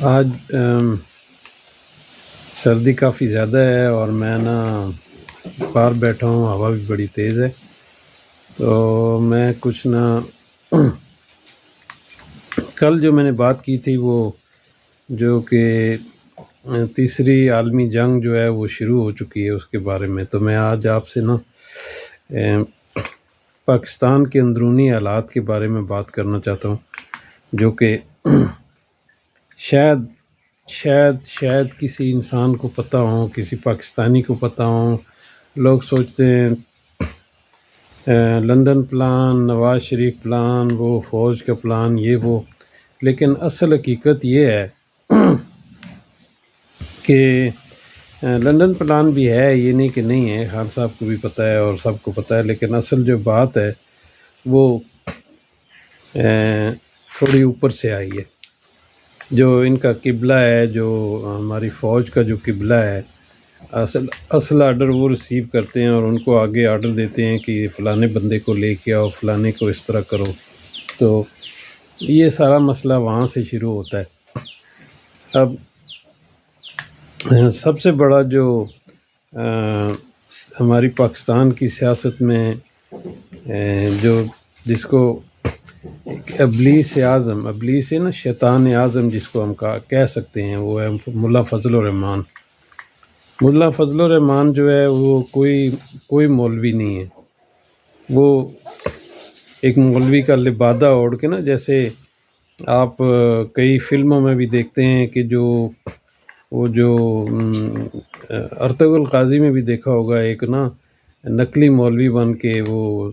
آج سردی کافی زیادہ ہے اور میں باہر بیٹھا ہوں، ہوا بھی بڑی تیز ہے، تو میں کچھ کل جو میں نے بات کی تھی وہ جو کہ تیسری عالمی جنگ جو ہے وہ شروع ہو چکی ہے، اس کے بارے میں تو میں آج آپ سے پاکستان کے اندرونی حالات کے بارے میں بات کرنا چاہتا ہوں، جو کہ شاید کسی انسان کو پتہ ہو، کسی پاکستانی کو پتہ ہو۔ لوگ سوچتے ہیں London plan, Nawaz Sharif plan, وہ فوج کا پلان، یہ وہ، لیکن اصل حقیقت یہ ہے کہ لندن پلان بھی ہے، یہ نہیں کہ نہیں ہے، خان صاحب کو بھی پتہ ہے اور سب کو پتہ ہے، لیکن اصل جو بات ہے وہ تھوڑی اوپر سے آئی ہے۔ جو ان کا قبلہ ہے، جو ہماری فوج کا جو قبلہ ہے، اصل آرڈر وہ ریسیو کرتے ہیں اور ان کو آگے آرڈر دیتے ہیں کہ فلانے بندے کو لے کے آؤ، فلانے کو اس طرح کرو، تو یہ سارا مسئلہ وہاں سے شروع ہوتا ہے۔ اب سب سے بڑا جو ہماری پاکستان کی سیاست میں جو جس کو ابلیس اعظم، ابلیس ہے نا، شیطان اعظم جس کو ہم کہہ سکتے ہیں، وہ ہے ملا فضل الرحمان۔ ملا فضل الرحمان جو ہے وہ کوئی مولوی نہیں ہے، وہ ایک مولوی کا لبادہ اوڑھ کے نا، جیسے آپ کئی فلموں میں بھی دیکھتے ہیں کہ وہ جو ارطغرل قاضی میں بھی دیکھا ہوگا، ایک نقلی مولوی بن کے وہ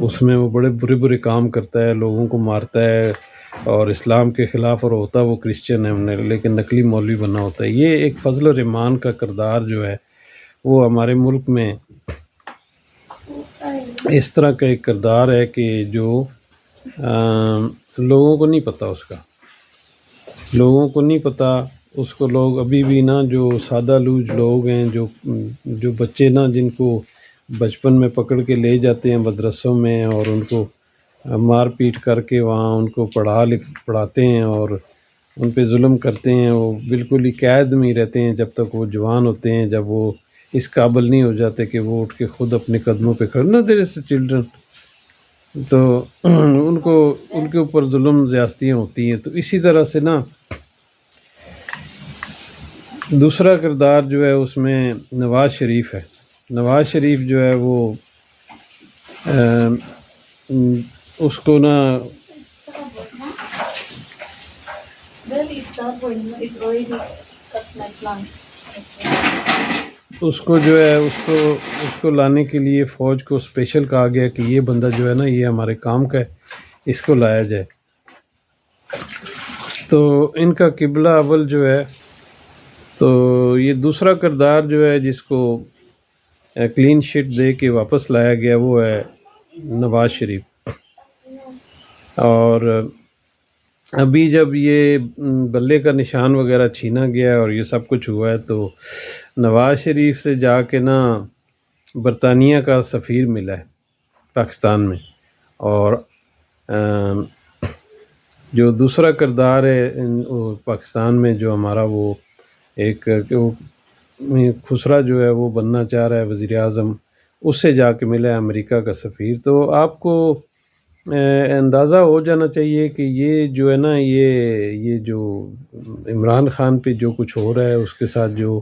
اس میں وہ بڑے برے کام کرتا ہے، لوگوں کو مارتا ہے اور اسلام کے خلاف، اور ہوتا وہ کرسچن ہے، لیکن نقلی مولوی بنا ہوتا ہے۔ یہ ایک فضل الرحمان کا کردار جو ہے وہ ہمارے ملک میں اس طرح کا ایک کردار ہے کہ جو لوگوں کو نہیں پتہ، لوگوں کو نہیں پتہ اس کو لوگ ابھی بھی جو سادہ لوج لوگ ہیں، جو بچے جن کو بچپن میں پکڑ کے لے جاتے ہیں مدرسوں میں اور ان کو مار پیٹ کر کے وہاں ان کو پڑھاتے ہیں اور ان پہ ظلم کرتے ہیں، وہ بالکل ہی قید میں ہی رہتے ہیں جب تک وہ جوان ہوتے ہیں، جب وہ اس قابل نہیں ہو جاتے کہ وہ اٹھ کے خود اپنے قدموں پہ کھڑے، دیر از چلڈرن، تو ان کے اوپر ظلم زیادتیاں ہوتی ہیں۔ تو اسی طرح سے دوسرا کردار جو ہے اس میں نواز شریف ہے۔ نواز شریف جو ہے وہ اس کو جو ہے اس کو لانے کے لیے فوج کو اسپیشل کہا گیا کہ یہ بندہ جو ہے یہ ہمارے کام کا ہے، اس کو لایا جائے۔ تو ان کا قبلہ اول جو ہے، تو یہ دوسرا کردار جو ہے جس کو کلین شٹ دے کے واپس لایا گیا وہ ہے نواز شریف۔ اور ابھی جب یہ بلے کا نشان وغیرہ چھینا گیا اور یہ سب کچھ ہوا ہے، تو نواز شریف سے جا کے برطانیہ کا سفیر ملا ہے پاکستان میں، اور جو دوسرا کردار ہے پاکستان میں جو ہمارا وہ ایک خسرہ جو ہے وہ بننا چاہ رہا ہے وزیر اعظم، اس سے جا کے ملا ہے امریکہ کا سفیر۔ تو آپ کو اندازہ ہو جانا چاہیے کہ یہ جو ہے یہ جو عمران خان پہ جو کچھ ہو رہا ہے، اس کے ساتھ جو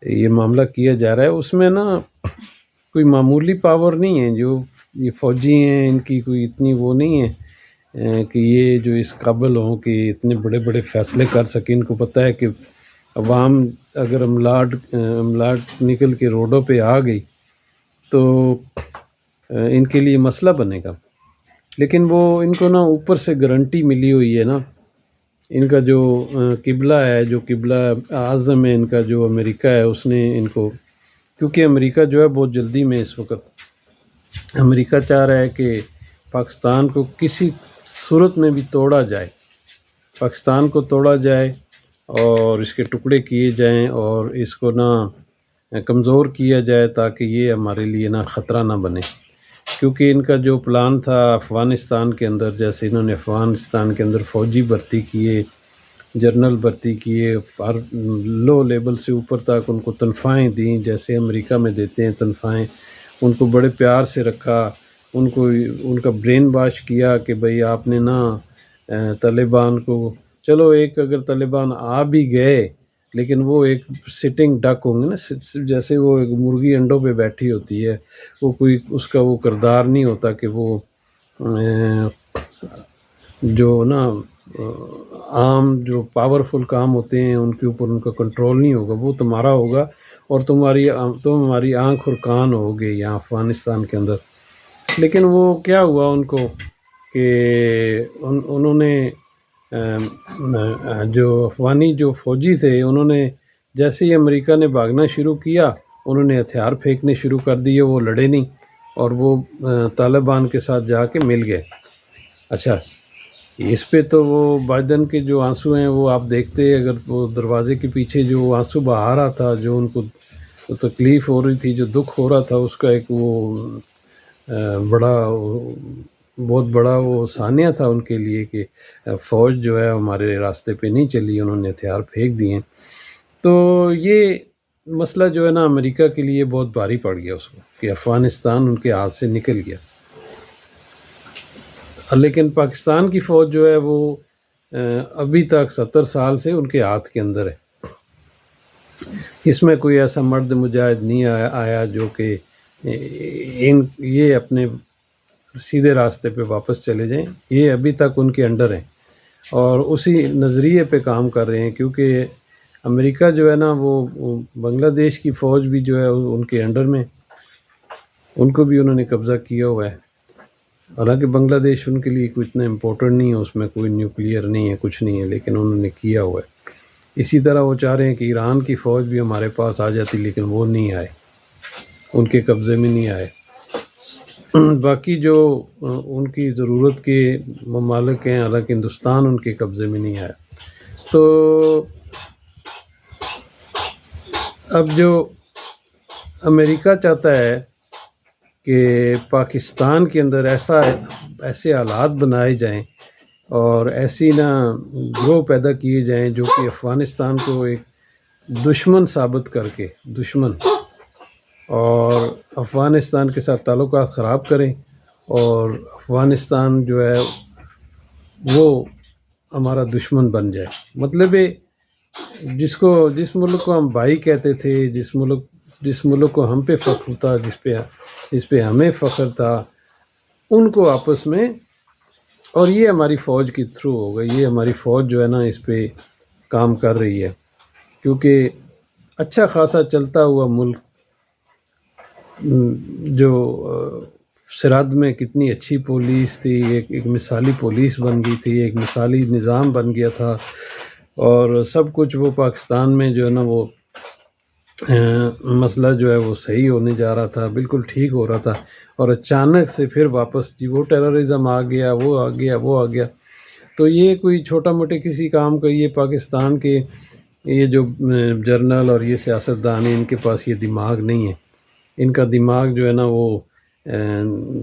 یہ معاملہ کیا جا رہا ہے، اس میں کوئی معمولی پاور نہیں ہے۔ جو یہ فوجی ہیں ان کی کوئی اتنی وہ نہیں ہے کہ یہ جو اس قابل ہوں کہ اتنے بڑے بڑے فیصلے کر سکیں۔ ان کو پتہ ہے کہ عوام اگر املاٹ نکل کے روڈوں پہ آ گئی تو ان کے لیے مسئلہ بنے گا، لیکن وہ ان کو اوپر سے گارنٹی ملی ہوئی ہے ان کا جو قبلہ ہے، جو قبلہ اعظم ہے ان کا، جو امریکہ ہے، اس نے ان کو، کیونکہ امریکہ جو ہے بہت جلدی میں اس وقت امریکہ چاہ رہا ہے کہ پاکستان کو کسی صورت میں بھی توڑا جائے، پاکستان کو توڑا جائے اور اس کے ٹکڑے کیے جائیں اور اس کو کمزور کیا جائے، تاکہ یہ ہمارے لیے خطرہ نہ بنے۔ کیونکہ ان کا جو پلان تھا افغانستان کے اندر، جیسے انہوں نے افغانستان کے اندر فوجی بھرتی کیے جرنل بھرتی کیے، ہر لو لیول سے اوپر تک ان کو تنخواہیں دیں جیسے امریکہ میں دیتے ہیں تنخواہیں، ان کو بڑے پیار سے رکھا، ان کو ان کا برین واش کیا کہ بھئی آپ نے نا طالبان کو، چلو ایک اگر طالبان آ بھی گئے لیکن وہ ایک سٹنگ ڈک ہوں گے نا، جیسے وہ ایک مرغی انڈوں پہ بیٹھی ہوتی ہے، وہ کوئی اس کا وہ کردار نہیں ہوتا کہ وہ جو نا عام جو پاورفل کام ہوتے ہیں ان کے اوپر ان کا کنٹرول نہیں ہوگا، وہ تمہارا ہوگا اور تم ہماری آنکھ اور کان ہوگے یہاں افغانستان کے اندر۔ لیکن وہ کیا ہوا ان کو کہ انہوں نے جو افغانی جو فوجی تھے انہوں نے جیسے ہی امریکہ نے بھاگنا شروع کیا انہوں نے ہتھیار پھینکنے شروع کر دیے، وہ لڑے نہیں اور وہ طالبان کے ساتھ جا کے مل گئے۔ اچھا، اس پہ تو وہ بائیڈن کے جو آنسو ہیں وہ آپ دیکھتے، اگر وہ دروازے کے پیچھے جو آنسو بہا رہا تھا، جو ان کو تکلیف ہو رہی تھی، جو دکھ ہو رہا تھا، اس کا ایک وہ بہت بڑا وہ ثانیہ تھا ان کے لیے کہ فوج جو ہے ہمارے راستے پہ نہیں چلی، انہوں نے ہتھیار پھینک دیے۔ تو یہ مسئلہ جو ہے نا امریکہ کے لیے بہت بھاری پڑ گیا اس کو کہ افغانستان ان کے ہاتھ سے نکل گیا۔ لیکن پاکستان کی فوج جو ہے وہ ابھی تک 70 سال سے ان کے ہاتھ کے اندر ہے۔ اس میں کوئی ایسا مرد مجاہد نہیں آیا جو کہ یہ اپنے سیدھے راستے پہ واپس چلے جائیں، یہ ابھی تک ان کے انڈر ہیں اور اسی نظریے پہ کام کر رہے ہیں، کیونکہ امریکہ جو ہے نا وہ بنگلہ دیش کی فوج بھی جو ہے ان کے انڈر میں، ان کو بھی انہوں نے قبضہ کیا ہوا ہے۔ حالانکہ بنگلہ دیش ان کے لیے کوئی اتنا امپورٹنٹ نہیں ہے، اس میں کوئی نیوکلیئر نہیں ہے، کچھ نہیں ہے، لیکن انہوں نے کیا ہوا ہے۔ اسی طرح وہ چاہ رہے ہیں کہ ایران کی فوج بھی ہمارے پاس آ جاتی، لیکن وہ نہیں آئے، ان کے قبضے میں نہیں آئے۔ باقی جو ان کی ضرورت کے ممالک ہیں، حالانکہ ہندوستان ان کے قبضے میں نہیں آیا۔ تو اب جو امریکہ چاہتا ہے کہ پاکستان کے اندر ایسے حالات بنائے جائیں اور ایسی نہ گروہ پیدا کیے جائیں جو کہ افغانستان کو ایک دشمن ثابت کر کے اور افغانستان کے ساتھ تعلقات خراب کریں، اور افغانستان جو ہے وہ ہمارا دشمن بن جائے۔ مطلب جس ملک کو ہم بھائی کہتے تھے، جس ملک کو ہم پہ فخر تھا، جس پہ ہمیں فخر تھا، ان کو آپس میں، اور یہ ہماری فوج کے تھرو ہوگا، یہ ہماری فوج جو ہے نا اس پہ کام کر رہی ہے، کیونکہ اچھا خاصا چلتا ہوا ملک جو سرحد میں کتنی اچھی پولیس تھی، ایک مثالی پولیس بن گئی تھی، ایک مثالی نظام بن گیا تھا، اور سب کچھ وہ پاکستان میں جو ہے نا وہ مسئلہ جو ہے وہ صحیح ہونے جا رہا تھا، بالکل ٹھیک ہو رہا تھا، اور اچانک سے پھر واپس وہ ٹیررزم آ گیا۔ تو یہ کوئی چھوٹا موٹے کسی کام کا، یہ پاکستان کے یہ جو جرنل اور یہ سیاستدان ہیں، ان کے پاس یہ دماغ نہیں ہے، ان کا دماغ جو ہے نا وہ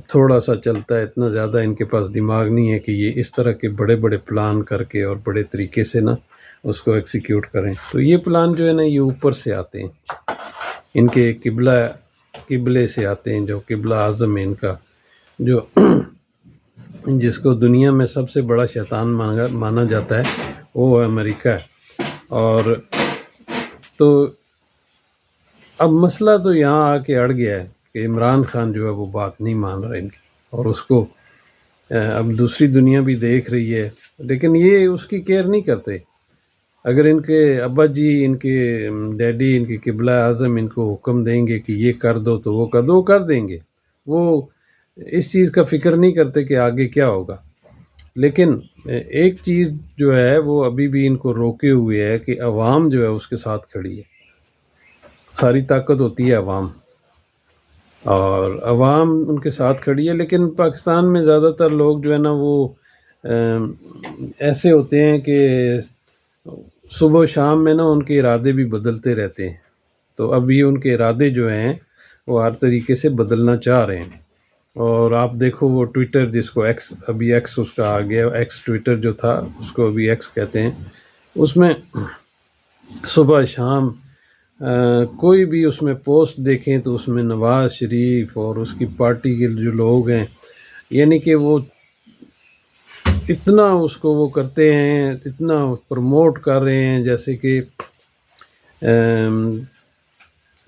تھوڑا سا چلتا ہے، اتنا زیادہ ان کے پاس دماغ نہیں ہے کہ یہ اس طرح کے بڑے بڑے پلان کر کے اور بڑے طریقے سے نا اس کو ایکسیکیوٹ کریں۔ تو یہ پلان جو ہے نا یہ اوپر سے آتے ہیں، ان کے قبلے سے آتے ہیں، جو قبلہ اعظم ہے ان کا، جو جس کو دنیا میں سب سے بڑا شیطان مانا جاتا ہے، وہ ہے امریکہ ہے۔ اور تو اب مسئلہ تو یہاں آ کے اڑ گیا ہے کہ عمران خان جو ہے وہ بات نہیں مان رہا ان کی، اور اس کو اب دوسری دنیا بھی دیکھ رہی ہے، لیکن یہ اس کی کیئر نہیں کرتے۔ اگر ان کے ابا جی، ان کے ڈیڈی، ان کے قبلہ اعظم ان کو حکم دیں گے کہ یہ کر دو تو وہ کر دیں گے، وہ اس چیز کا فکر نہیں کرتے کہ آگے کیا ہوگا۔ لیکن ایک چیز جو ہے وہ ابھی بھی ان کو روکے ہوئے ہے کہ عوام جو ہے اس کے ساتھ کھڑی ہے، ساری طاقت ہوتی ہے عوام، اور عوام ان کے ساتھ کھڑی ہے۔ لیکن پاکستان میں زیادہ تر لوگ جو ہے نا وہ ایسے ہوتے ہیں کہ صبح و شام میں نا ان کے ارادے بھی بدلتے رہتے ہیں، تو اب یہ ان کے ارادے جو ہیں وہ ہر طریقے سے بدلنا چاہ رہے ہیں۔ اور آپ دیکھو وہ ٹویٹر، جس کو ایکس، ابھی ایکس اس کا آ گیا، ایکس ٹویٹر جو تھا اس کو ابھی ایکس کہتے ہیں، اس میں صبح شام کوئی بھی اس میں پوسٹ دیکھیں تو اس میں نواز شریف اور اس کی پارٹی کے جو لوگ ہیں، یعنی کہ وہ اتنا اس کو وہ کرتے ہیں، اتنا پروموٹ کر رہے ہیں جیسے کہ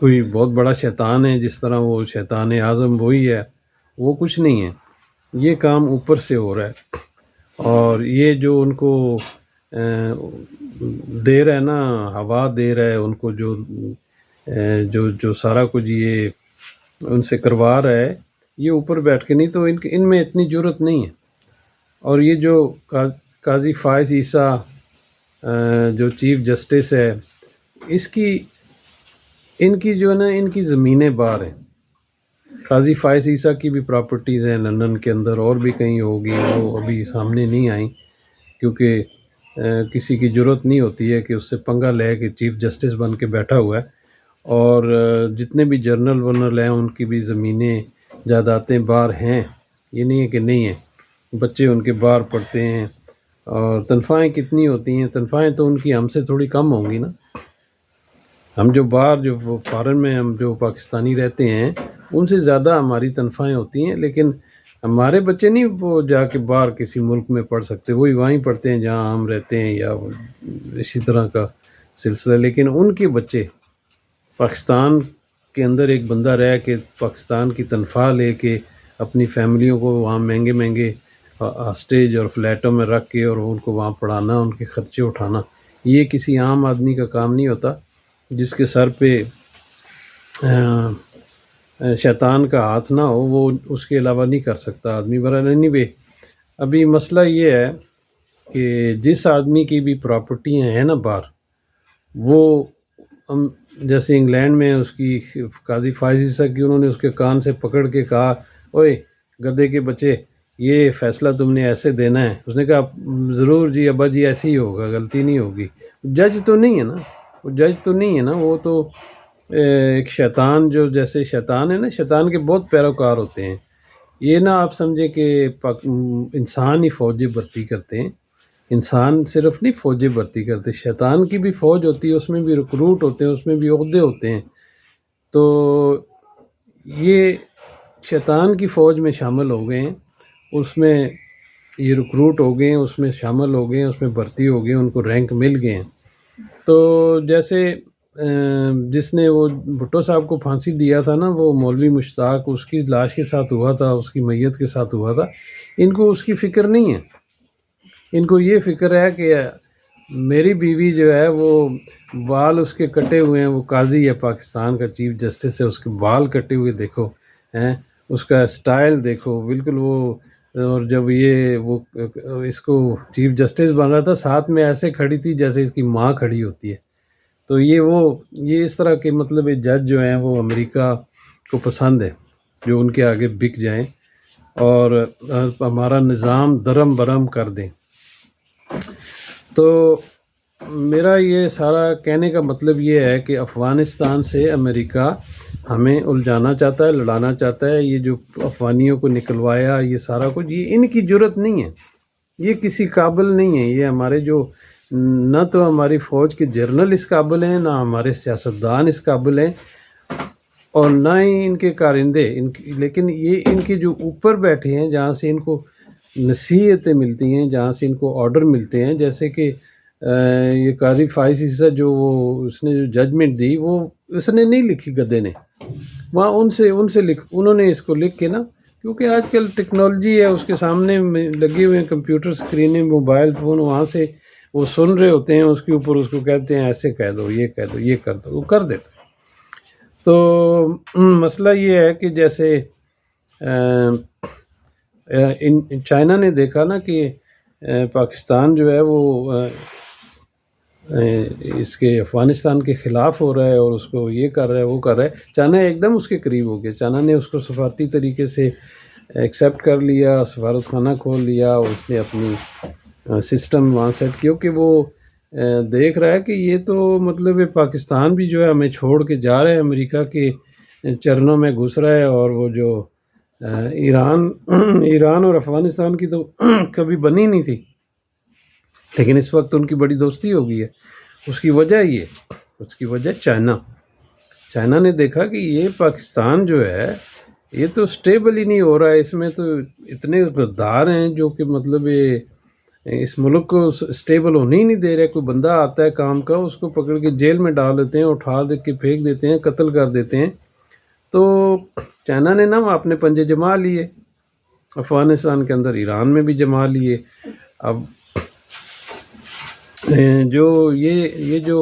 کوئی بہت بڑا شیطان ہے، جس طرح وہ شیطان اعظم وہی ہے، وہ کچھ نہیں ہے، یہ کام اوپر سے ہو رہا ہے۔ اور یہ جو ان کو دے رہا ہے نا، ہوا دے رہا ہے ان کو، جو سارا کچھ یہ ان سے کروا رہا ہے، یہ اوپر بیٹھ کے نہیں، تو ان میں اتنی جرت نہیں ہے۔ اور یہ جو قاضی فائز عیسیٰ جو چیف جسٹس ہے، ان کی جو ہے نا، ان کی زمینیں باہر ہیں۔ قاضی فائز عیسیٰ کی بھی پراپرٹیز ہیں لندن کے اندر، اور بھی کہیں ہوگی، وہ ابھی سامنے نہیں آئیں، کیونکہ کسی کی جرت نہیں ہوتی ہے کہ اس سے پنگا لے کے چیف جسٹس بن کے بیٹھا ہوا ہے۔ اور جتنے بھی جرنل ورنل ہیں، ان کی بھی زمینیں جائیدادیں باہر ہیں، یہ نہیں ہے کہ نہیں ہیں، بچے ان کے باہر پڑھتے ہیں۔ اور تنخواہیں کتنی ہوتی ہیں؟ تنخواہیں تو ان کی ہم سے تھوڑی کم ہوں گی نا۔ ہم جو باہر، جو فارن میں ہم جو پاکستانی رہتے ہیں، ان سے زیادہ ہماری تنخواہیں ہوتی ہیں، لیکن ہمارے بچے نہیں وہ جا کے باہر کسی ملک میں پڑھ سکتے، وہی وہیں پڑھتے ہیں جہاں ہم رہتے ہیں، یا اسی طرح کا سلسلہ۔ لیکن ان کے بچے پاکستان کے اندر ایک بندہ رہ کے پاکستان کی تنخواہ لے کے اپنی فیملیوں کو وہاں مہنگے مہنگے ہاسٹیج اور فلیٹوں میں رکھ کے اور ان کو وہاں پڑھانا، ان کے خرچے اٹھانا، یہ کسی عام آدمی کا کام نہیں ہوتا، جس کے سر پہ شیطان کا ہاتھ نہ ہو، وہ اس کے علاوہ نہیں کر سکتا آدمی۔ برائے بھی ابھی مسئلہ یہ ہے کہ جس آدمی کی بھی پراپرٹیاں ہیں نا باہر، وہ جیسے انگلینڈ میں اس کی قاضی فائز عیسیٰ کی، انہوں نے اس کے کان سے پکڑ کے کہا، اوئے گدھے کے بچے، یہ فیصلہ تم نے ایسے دینا ہے۔ اس نے کہا ضرور جی ابا جی، ایسے ہی ہوگا، غلطی نہیں ہوگی۔ جج تو نہیں ہے نا، وہ جج تو نہیں ہے نا، وہ تو ایک شیطان، جو جیسے شیطان ہے نا، شیطان کے بہت پیروکار ہوتے ہیں۔ یہ نہ آپ سمجھے کہ انسان ہی فوجیں بھرتی کرتے ہیں، انسان صرف نہیں فوجیں بھرتی کرتے، شیطان کی بھی فوج ہوتی ہے، اس میں بھی ریکروٹ ہوتے ہیں، اس میں بھی عہدے ہوتے ہیں۔ تو یہ شیطان کی فوج میں شامل ہو گئے ہیں، اس میں یہ ریکروٹ ہو گئے ہیں، اس میں شامل ہو گئے ہیں، اس میں بھرتی ہو گئے ہیں، ان کو رینک مل گئے ہیں۔ تو جیسے جس نے وہ بھٹو صاحب کو پھانسی دیا تھا نا، وہ مولوی مشتاق، اس کی لاش کے ساتھ ہوا تھا، اس کی میت کے ساتھ ہوا تھا۔ ان کو اس کی فکر نہیں ہے، ان کو یہ فکر ہے کہ میری بیوی جو ہے وہ بال اس کے کٹے ہوئے ہیں، وہ قاضی ہے پاکستان کا، چیف جسٹس ہے، اس کے بال کٹے ہوئے دیکھو ہیں، اس کا سٹائل دیکھو بالکل وہ۔ اور جب وہ اس کو چیف جسٹس بن رہا تھا، ساتھ میں ایسے کھڑی تھی جیسے اس کی ماں کھڑی ہوتی ہے۔ تو یہ اس طرح کے مطلب جج جو ہیں وہ امریکہ کو پسند ہے، جو ان کے آگے بک جائیں اور ہمارا نظام درم برم کر دیں۔ تو میرا یہ سارا کہنے کا مطلب یہ ہے کہ افغانستان سے امریکہ ہمیں الجھانا چاہتا ہے، لڑانا چاہتا ہے۔ یہ جو افغانیوں کو نکلوایا، یہ سارا کچھ، یہ ان کی جرت نہیں ہے، یہ کسی قابل نہیں ہے۔ یہ ہمارے جو، نہ تو ہماری فوج کے جرنل اس قابل ہیں، نہ ہمارے سیاستدان اس قابل ہیں، اور نہ ہی ان کے کارندے لیکن یہ ان کے جو اوپر بیٹھے ہیں، جہاں سے ان کو نصیحتیں ملتی ہیں، جہاں سے ان کو آرڈر ملتے ہیں، جیسے کہ یہ قاضی فائز عیسیٰ جو اس نے جو ججمنٹ دی، وہ اس نے نہیں لکھی، گدے نے، وہاں ان سے انہوں نے اس کو لکھ کے نا، کیونکہ آج کل ٹیکنالوجی ہے، اس کے سامنے لگے ہوئے ہیں کمپیوٹر اسکرینیں، موبائل فون، وہاں سے وہ سن رہے ہوتے ہیں، اس کے اوپر اس کو کہتے ہیں ایسے کہہ دو، یہ کہہ دو، یہ کر دو، وہ کر دیتا۔ تو مسئلہ یہ ہے کہ جیسے چائنا نے دیکھا نا کہ پاکستان جو ہے وہ اس کے افغانستان کے خلاف ہو رہا ہے، اور اس کو یہ کر رہا ہے، وہ کر رہا ہے، چائنا ایک دم اس کے قریب ہو گیا۔ چائنا نے اس کو سفارتی طریقے سے ایکسیپٹ کر لیا، سفارت خانہ کھول لیا، اور اس نے اپنی سسٹم وہاں سیٹ کیا، کہ وہ دیکھ رہا ہے کہ یہ تو مطلب پاکستان بھی جو ہے ہمیں چھوڑ کے جا رہا ہے، امریکہ کے چرنوں میں گھس رہا ہے، اور وہ جو ایران اور افغانستان کی تو کبھی بنی نہیں تھی، لیکن اس وقت ان کی بڑی دوستی ہو گئی ہے. اس کی وجہ چائنا نے دیکھا کہ یہ پاکستان جو ہے یہ تو سٹیبل ہی نہیں ہو رہا ہے، اس میں تو اتنے غدار ہیں جو کہ مطلب یہ اس ملک کو سٹیبل ہونے ہی نہیں دے رہے. کوئی بندہ آتا ہے کام کا، اس کو پکڑ کے جیل میں ڈال دیتے ہیں، اٹھا دے کے پھینک دیتے ہیں، قتل کر دیتے ہیں. تو چائنا نے نا اپنے پنجے جما لیے، افغانستان کے اندر، ایران میں بھی جما لیے. اب جو یہ جو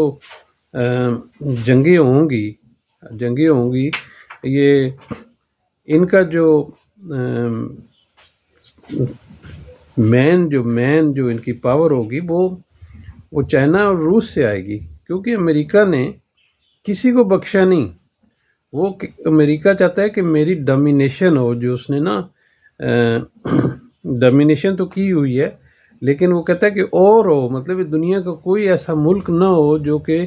جنگیں ہوں گی یہ ان کا جو مین جو ان کی پاور ہوگی وہ چائنا اور روس سے آئے گی، کیونکہ امریکہ نے کسی کو بخشا نہیں. وہ امریکہ چاہتا ہے کہ میری ڈومینیشن ہو، جو اس نے نا ڈومینیشن تو کی ہوئی ہے، لیکن وہ کہتا ہے کہ اور ہو، مطلب دنیا کا کوئی ایسا ملک نہ ہو جو کہ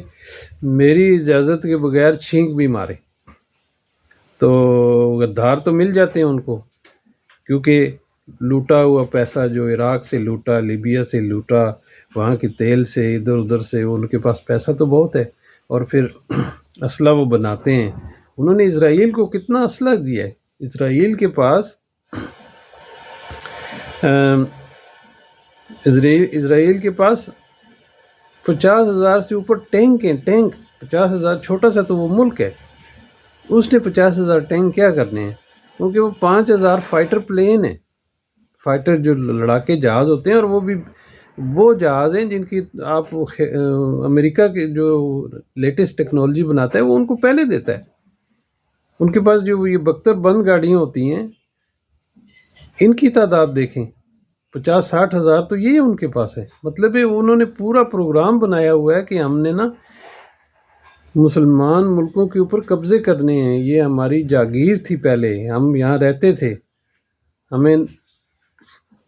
میری اجازت کے بغیر چھینک بھی مارے. تو غدار تو مل جاتے ہیں ان کو، کیونکہ لوٹا ہوا پیسہ جو عراق سے لوٹا، لیبیا سے لوٹا، وہاں کی تیل سے، ادھر ادھر سے، ان کے پاس پیسہ تو بہت ہے. اور پھر اسلحہ وہ بناتے ہیں. انہوں نے اسرائیل کو کتنا اسلحہ دیا ہے. اسرائیل کے پاس 50,000 سے اوپر ٹینک ہیں. 50,000 چھوٹا سا تو وہ ملک ہے، اس نے 50,000 ٹینک کیا کرنے ہیں؟ کیونکہ وہ 5,000 فائٹر پلین ہیں، فائٹر جو لڑاکے جہاز ہوتے ہیں، اور وہ بھی وہ جہاز ہیں جن کی آپ امریکہ کے جو لیٹسٹ ٹیکنالوجی بناتا ہے وہ ان کو پہلے دیتا ہے. ان کے پاس جو یہ بختر بند گاڑیاں ہوتی ہیں، ان کی تعداد دیکھیں، 50-60 ہزار تو یہ ان کے پاس ہے. مطلب انہوں نے پورا پروگرام بنایا ہوا ہے کہ ہم نے نا مسلمان ملکوں کے اوپر قبضے کرنے ہیں. یہ ہماری جاگیر تھی، پہلے ہم یہاں رہتے تھے، ہمیں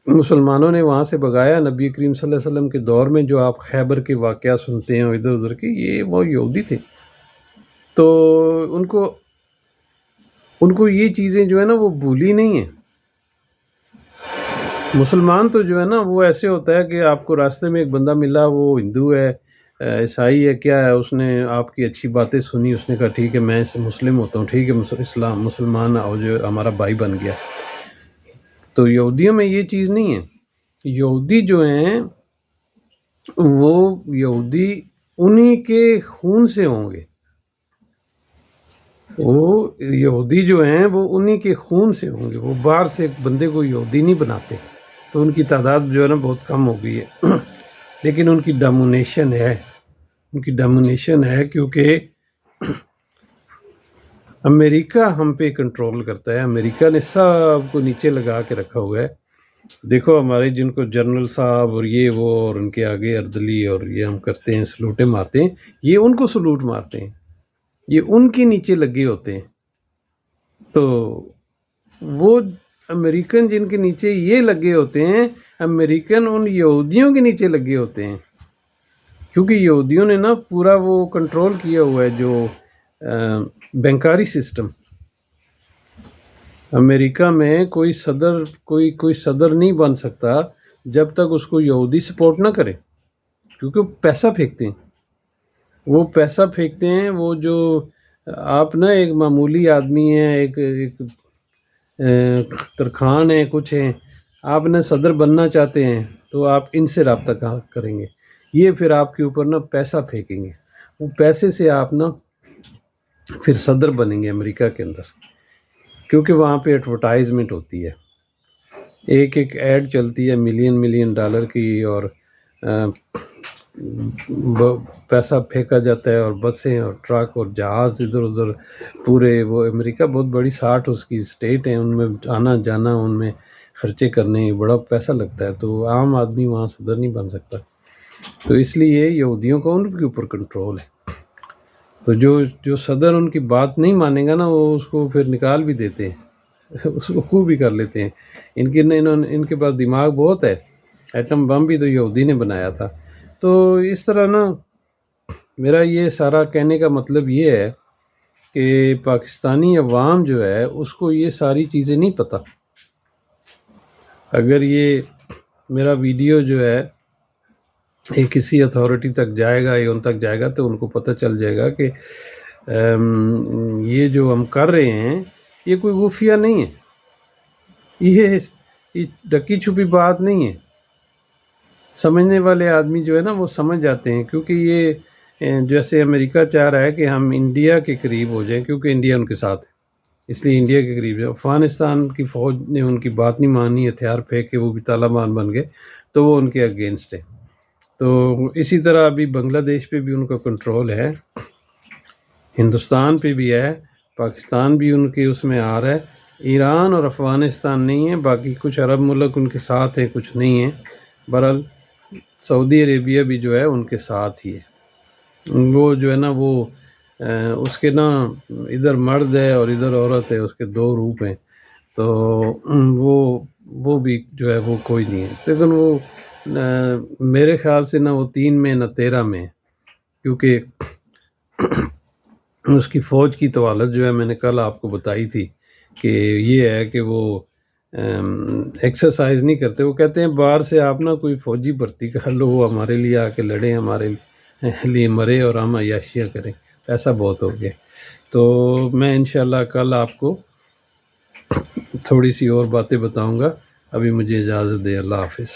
مسلمانوں نے وہاں سے بگایا. نبی کریم صلی اللہ علیہ وسلم کے دور میں جو آپ خیبر کے واقعات سنتے ہیں ادھر ادھر کے، یہ وہ یہودی تھے. تو ان کو یہ چیزیں جو ہے نا وہ بھولی نہیں ہیں. مسلمان تو جو ہے نا وہ ایسے ہوتا ہے کہ آپ کو راستے میں ایک بندہ ملا، وہ ہندو ہے، عیسائی ہے، کیا ہے، اس نے آپ کی اچھی باتیں سنی، اس نے کہا ٹھیک ہے میں مسلم ہوتا ہوں، ٹھیک ہے اسلام مسلمان اور جو ہمارا بھائی بن گیا. تو یہودیوں میں یہ چیز نہیں ہے. یہودی جو ہیں وہ یہودی انہی کے خون سے ہوں گے. وہ یہودی جو ہیں وہ انہی کے خون سے ہوں گے. وہ باہر سے ایک بندے کو یہودی نہیں بناتے. تو ان کی تعداد جو ہے نا بہت کم ہو گئی ہے. لیکن ان کی ڈومینیشن ہے، کیونکہ امریکہ ہم پہ کنٹرول کرتا ہے. امریکہ نے سب کو نیچے لگا کے رکھا ہوا ہے. دیکھو ہمارے جن کو جنرل صاحب اور یہ وہ اور ان کے آگے اردلی اور یہ ہم کرتے ہیں، سلوٹیں مارتے ہیں، یہ ان کو سلوٹ مارتے ہیں، یہ ان کے نیچے لگے ہوتے ہیں. تو وہ امریکن جن کے نیچے یہ لگے ہوتے ہیں، امریکن ان یہودیوں کے نیچے لگے ہوتے ہیں، کیونکہ یہودیوں نے نا پورا وہ کنٹرول کیا ہوا ہے جو بینکاری سسٹم. امریکہ میں کوئی صدر نہیں بن سکتا جب تک اس کو یہودی سپورٹ نہ کرے، کیونکہ وہ پیسہ پھینکتے ہیں. وہ جو آپ نا ایک معمولی آدمی ہیں، ایک ترخان ہیں، کچھ ہیں، آپ نے صدر بننا چاہتے ہیں تو آپ ان سے رابطہ کریں گے. یہ پھر آپ کے اوپر نا پیسہ پھینکیں گے. وہ پیسے سے آپ نا پھر صدر بنیں گے امریکہ کے اندر، کیونکہ وہاں پہ ایڈورٹائزمنٹ ہوتی ہے، ایک ایڈ چلتی ہے ملین ڈالر کی، اور پیسہ پھینکا جاتا ہے، اور بسیں اور ٹرک اور جہاز ادھر ادھر پورے. وہ امریکہ بہت بڑی 60 اس کی اسٹیٹ ہیں، ان میں آنا جانا، ان میں خرچے کرنے بڑا پیسہ لگتا ہے. تو عام آدمی وہاں صدر نہیں بن سکتا. تو اس لیے یہودیوں کا ان کے اوپر کنٹرول ہے. تو جو صدر ان کی بات نہیں مانے گا نا، وہ اس کو پھر نکال بھی دیتے ہیں، اس کو خوب بھی کر لیتے ہیں. ان کے پاس دماغ بہت ہے. ایٹم بم بھی تو یہودی نے بنایا تھا. تو اس طرح نا میرا یہ سارا کہنے کا مطلب یہ ہے کہ پاکستانی عوام جو ہے اس کو یہ ساری چیزیں نہیں پتہ. اگر یہ میرا ویڈیو جو ہے یہ کسی اتھارٹی تک جائے گا یا ان تک جائے گا تو ان کو پتہ چل جائے گا کہ یہ جو ہم کر رہے ہیں یہ کوئی خفیہ نہیں ہے، یہ ڈکی چھپی بات نہیں ہے۔ سمجھنے والے آدمی جو ہے نا وہ سمجھ جاتے ہیں، کیونکہ یہ جیسے امریکہ چاہ رہا ہے کہ ہم انڈیا کے قریب ہو جائیں، کیونکہ انڈیا ان کے ساتھ ہے، اس لیے انڈیا کے قریب ہے۔ افغانستان کی فوج نے ان کی بات نہیں مانی، ہتھیار پھینک کے وہ بھی طالبان بن گئے، تو وہ ان کے اگینسٹ ہے۔ تو اسی طرح ابھی بنگلہ دیش پہ بھی ان کا کنٹرول ہے، ہندوستان پہ بھی ہے، پاکستان بھی ان کے اس میں آ رہا ہے، ایران اور افغانستان نہیں ہے، باقی کچھ عرب ملک ان کے ساتھ ہیں، کچھ نہیں ہیں۔ بہرحال سعودی عربیہ بھی جو ہے ان کے ساتھ ہی ہے۔ وہ جو ہے نا وہ اس کے نا ادھر مرد ہے اور ادھر عورت ہے، اس کے دو روپ ہیں، تو وہ بھی جو ہے وہ کوئی نہیں ہے، لیکن وہ میرے خیال سے نہ وہ 3 میں نہ 13 میں ہے، کیونکہ اس کی فوج کی طوالت جو ہے میں نے کل آپ کو بتائی تھی کہ یہ ہے کہ وہ ایکسرسائز نہیں کرتے، وہ کہتے ہیں باہر سے آپ نا کوئی فوجی بھرتی کر لو، وہ ہمارے لیے آ کے لڑیں، ہمارے لیے مرے اور ہم عیاشیاں کریں، ایسا بہت ہو گیا۔ تو میں انشاءاللہ کل آپ کو تھوڑی سی اور باتیں بتاؤں گا، ابھی مجھے اجازت دے، اللہ حافظ۔